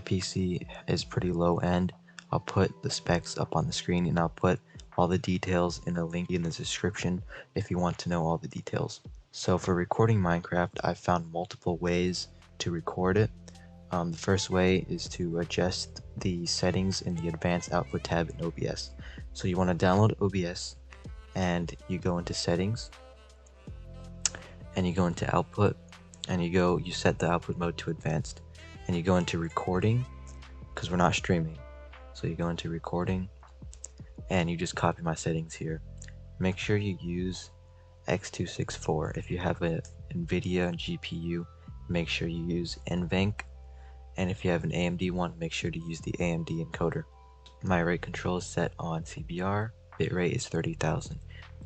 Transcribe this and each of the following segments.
PC is pretty low end. I'll put the specs up on the screen, and I'll put all the details in a link in the description if you want to know all the details. So for recording Minecraft, I've found multiple ways to record it. The first way is to adjust the settings in the advanced output tab in OBS. So you want to download OBS, and you go into settings, and you go into output, and you set the output mode to advanced, and you go into recording, because we're not streaming. So you go into recording, and you just copy my settings here. Make sure you use X264. If you have a NVIDIA GPU, make sure you use NVENC, and if you have an AMD one, make sure to use the AMD encoder. My rate control is set on CBR. Bitrate is 30,000.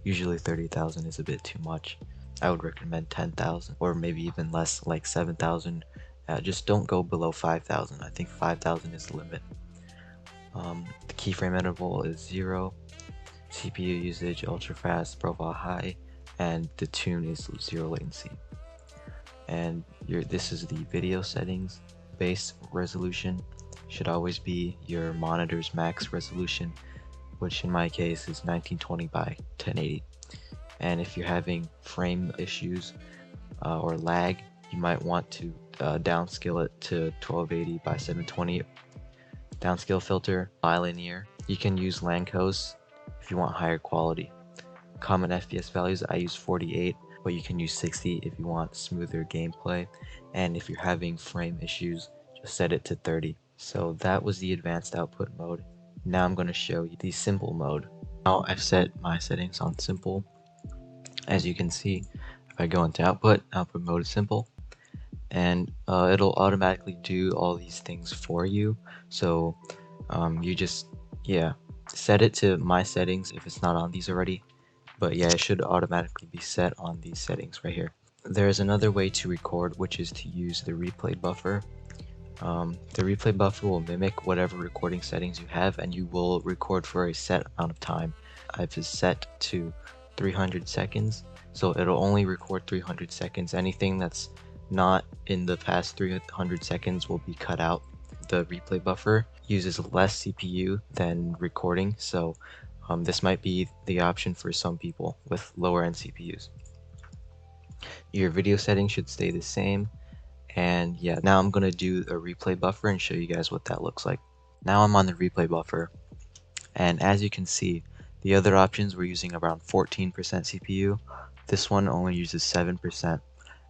Usually 30,000 is a bit too much. I would recommend 10,000 or maybe even less, like 7,000. Just don't go below 5,000. I think 5,000 is the limit. The keyframe interval is 0. CPU usage ultra fast, profile high, and the tune is 0 latency. And this is the video settings. Base resolution should always be your monitor's max resolution, which in my case is 1920 by 1080. And if you're having frame issues or lag, you might want to downscale it to 1280 by 720. Downscale filter, bilinear. You can use Lancos if you want higher quality. Common FPS values, I use 48, but you can use 60 if you want smoother gameplay. And if you're having frame issues, just set it to 30. So that was the advanced output mode. Now I'm going to show you the simple mode. Now I've set my settings on simple. As you can see, if I go into output mode is simple, and it'll automatically do all these things for you. So you just set it to my settings if it's not on these already, but yeah, it should automatically be set on these settings right here. There is another way to record, which is to use the replay buffer. The replay buffer will mimic whatever recording settings you have, and you will record for a set amount of time. I've set to 300 seconds, so it'll only record 300 seconds. Anything that's not in the past 300 seconds will be cut out. The replay buffer uses less CPU than recording, so this might be the option for some people with lower end CPUs. Your video settings should stay the same, and yeah, now I'm gonna do a replay buffer and show you guys what that looks like. Now I'm on the replay buffer, and as you can see, the other options were using around 14% CPU. This one only uses 7%,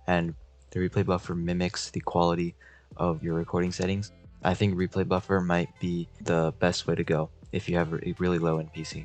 and the replay buffer mimics the quality of your recording settings. I think replay buffer might be the best way to go if you have a really low end PC.